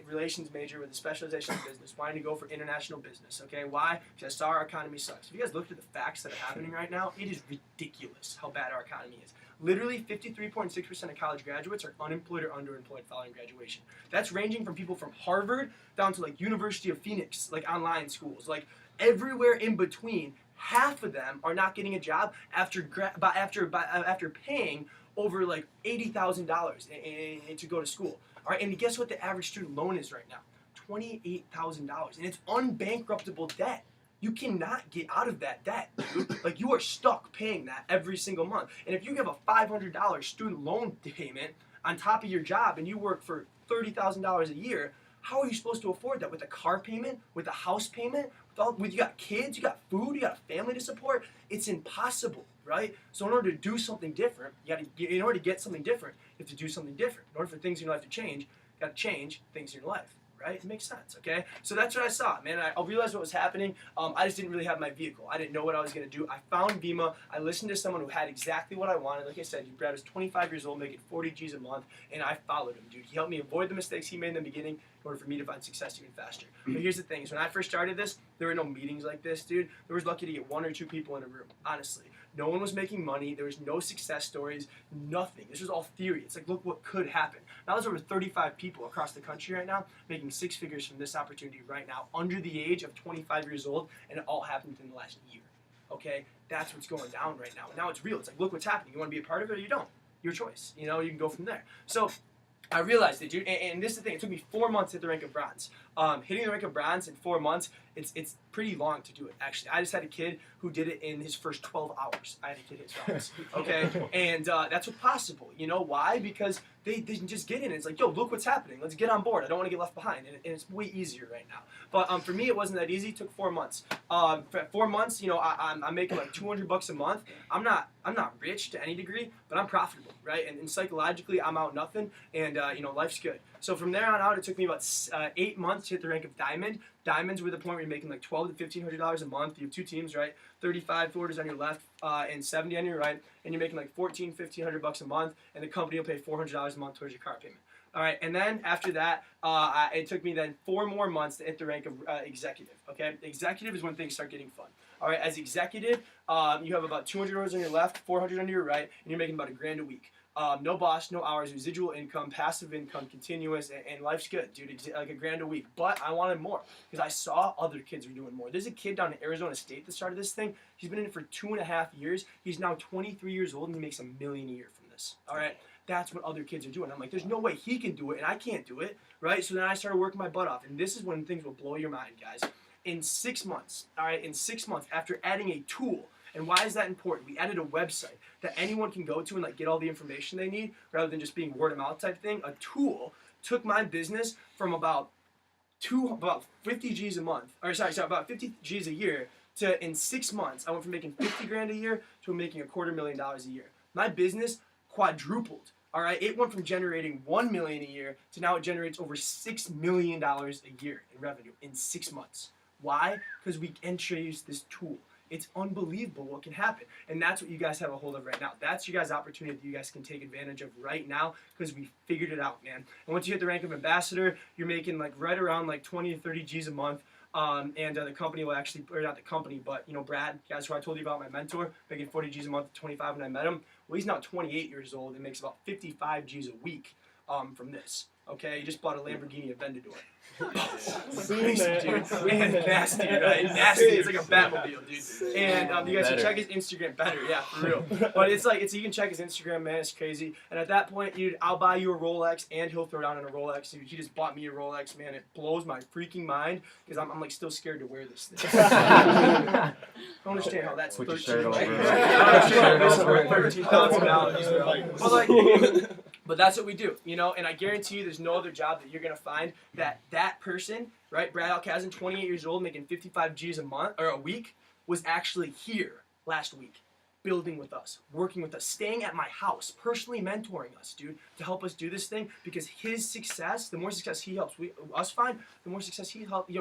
relations major with a specialization in business, wanting to go for international business. Okay, why? Because I saw our economy sucks. If you guys looked at the facts that are happening right now, it is ridiculous how bad our economy is. Literally, 53.6% of college graduates are unemployed or underemployed following graduation. That's ranging from people from Harvard down to like University of Phoenix, like online schools, like everywhere in between. Half of them are not getting a job after paying over like $80,000 to go to school. All right, and guess what the average student loan is right now? $28,000, and it's unbankruptable debt. You cannot get out of that debt, dude. Like, you are stuck paying that every single month. And if you have a $500 student loan payment on top of your job and you work for $30,000 a year, how are you supposed to afford that with a car payment, with a house payment, with you got kids, you got food, you got a family to support? It's impossible, right? So in order to do something different, in order to get something different, you have to do something different. In order for things in your life to change, you got to change things in your life. Right? It makes sense, okay? So that's what I saw, man. I realized what was happening. I just didn't really have my vehicle. I didn't know what I was going to do. I found VEMA. I listened to someone who had exactly what I wanted. Like I said, Brad was 25 years old, making 40 G's a month, and I followed him, dude. He helped me avoid the mistakes he made in the beginning in order for me to find success even faster. But here's the thing, is when I first started this, there were no meetings like this, dude. There was lucky to get 1 or 2 people in a room, honestly. No one was making money. There was no success stories, nothing. This was all theory. It's like, look what could happen. Now there's over 35 people across the country right now making 6 figures from this opportunity right now, under the age of 25 years old, and it all happened within the last year. Okay? That's what's going down right now. Now it's real. It's like, look what's happening. You want to be a part of it or you don't? Your choice. You can go from there. So I realized it, dude, and this is the thing. It took me 4 months to hit the rank of bronze. Hitting the rank of bronze in 4 months, it's pretty long to do it, actually. I just had a kid who did it in his first 12 hours. I had a kid hit 12 okay? And that's what's possible. You know why? Because they just get in. It's like, yo, look what's happening. Let's get on board. I don't want to get left behind. And it's way easier right now. But for me, it wasn't that easy. It took 4 months. For 4 months, I'm making like $200 a month. I'm not rich to any degree, but I'm profitable, right? And psychologically, I'm out nothing, and life's good. So from there on out, it took me about 8 months to hit the rank of diamond. Diamonds were the point where you're making like $1,200 to $1,500 a month. You have 2 teams, right? 35 orders on your left and 70 on your right, and you're making like $1,400, $1,500 a month, and the company will pay $400 a month towards your car payment. All right, and then after that, it took me then 4 more months to hit the rank of executive. Okay, executive is when things start getting fun. All right, as executive, you have about 200 orders on your left, 400 on your right, and you're making about $1,000 a week. No boss, no hours, residual income, passive income, continuous, and life's good, dude. Like $1,000 a week. But I wanted more because I saw other kids were doing more. There's a kid down in Arizona State that started this thing. He's been in it for 2.5 years. He's now 23 years old and he makes $1 million a year from this. All right, that's what other kids are doing. I'm like, there's no way he can do it and I can't do it, right? So then I started working my butt off, and this is when things will blow your mind, guys. In 6 months, all right, in 6 months, after adding a tool. And why is that important? We added a website that anyone can go to and like get all the information they need rather than just being word of mouth type thing. A tool took my business from about about 50 G's a month, or sorry, about 50 G's a year to in 6 months, I went from making 50 grand a year to making $250,000 a year. My business quadrupled. All right, it went from generating $1 million a year to now it generates over $6 million a year in revenue in 6 months. Why? Because we introduced this tool. It's unbelievable what can happen, and that's what you guys have a hold of right now. That's your guys' opportunity that you guys can take advantage of right now because we figured it out, man. And once you hit the rank of ambassador, you're making like right around like 20 to 30 G's a month. And the company will actually, or not the company, but Brad, guys, who I told you about, my mentor, making 40 G's a month, 25 when I met him. Well, he's now 28 years old and makes about 55 G's a week from this. Okay, he just bought a Lamborghini Aventador. Crazy, dude. Man, nasty, right? Nasty. It's like a Batmobile, dude. And you guys can check his Instagram. Better, yeah, for real. But you can check his Instagram, man. It's crazy. And at that point, dude, I'll buy you a Rolex, and he'll throw down on a Rolex. He just bought me a Rolex, man. It blows my freaking mind because I'm like still scared to wear this thing. I don't understand how that's Put your 13. shirt over. I don't understand how this is $13,000. But like. But that's what we do, and I guarantee you there's no other job that you're going to find that person, right, Brad Alcazan, 28 years old, making 55 G's a month or a week, was actually here last week, building with us, working with us, staying at my house, personally mentoring us, dude, to help us do this thing because his success, the more success he helps us find, the more success he finds.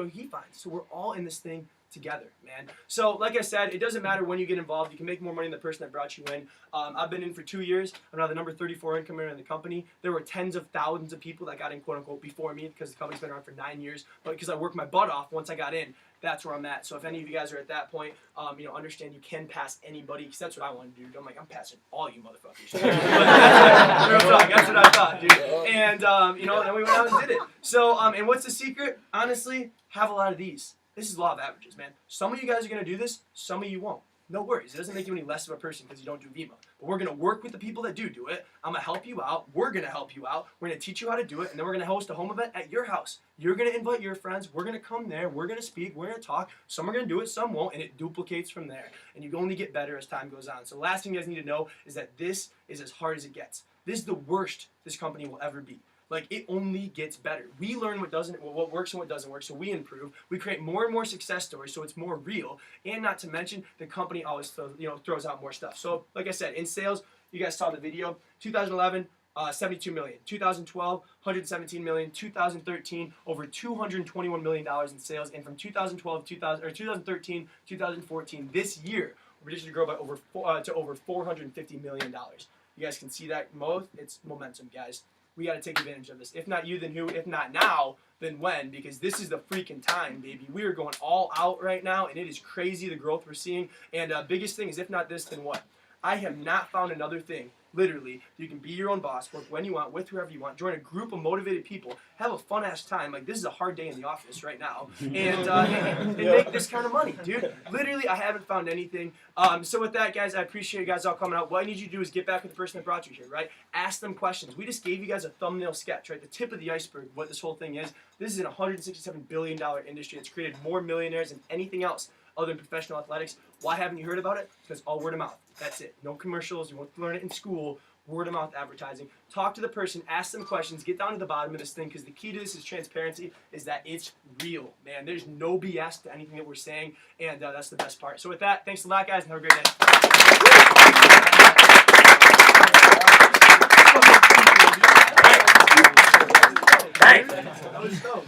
So we're all in this thing together, man. So like I said, it doesn't matter when you get involved. You can make more money than the person that brought you in. I've been in for 2 years. I'm now the number 34 income earner in the company. There were tens of thousands of people that got in, quote unquote, before me because the company's been around for 9 years. But because I worked my butt off once I got in, that's where I'm at. So if any of you guys are at that point, understand you can pass anybody because that's what I want to do. I'm like, I'm passing all you motherfuckers. That's what I thought, dude. And then we went out and did it. So and what's the secret? Honestly, have a lot of these. This is law of averages, man. Some of you guys are going to do this, some of you won't. No worries. It doesn't make you any less of a person because you don't do VEMA. But we're going to work with the people that do it. I'm going to help you out. We're going to help you out. We're going to teach you how to do it. And then we're going to host a home event at your house. You're going to invite your friends. We're going to come there. We're going to speak. We're going to talk. Some are going to do it, some won't. And it duplicates from there. And you only get better as time goes on. So the last thing you guys need to know is that this is as hard as it gets. This is the worst this company will ever be. Like, it only gets better. We learn what works and what doesn't work, so we improve. We create more and more success stories, so it's more real. And not to mention, the company always throws out more stuff. So, like I said, in sales, you guys saw the video. 2011, 72 million. 2012, 117 million. 2013, over $221 million in sales. And from 2013, 2014, this year, we're predicted to grow by over $450 million. You guys can see that. It's momentum, guys. We got to take advantage of this. If not you, then who? If not now, then when? Because this is the freaking time, baby. We are going all out right now, and it is crazy the growth we're seeing. And biggest thing is, if not this, then what? I have not found another thing, literally, you can be your own boss, work when you want, with whoever you want, join a group of motivated people, have a fun-ass time. Like, this is a hard day in the office right now. And make this kind of money, dude. Literally, I haven't found anything. So with that, guys, I appreciate you guys all coming out. What I need you to do is get back with the person that brought you here, right? Ask them questions. We just gave you guys a thumbnail sketch, right? The tip of the iceberg, what this whole thing is. This is an $167 billion industry that's created more millionaires than anything else other than professional athletics. Why haven't you heard about it? Because all word of mouth. That's it. No commercials. You won't learn it in school. Word of mouth advertising. Talk to the person. Ask them questions. Get down to the bottom of this thing because the key to this is transparency, is that it's real, man. There's no BS to anything that we're saying, and that's the best part. So with that, thanks a lot, guys, and have a great day. That was dope.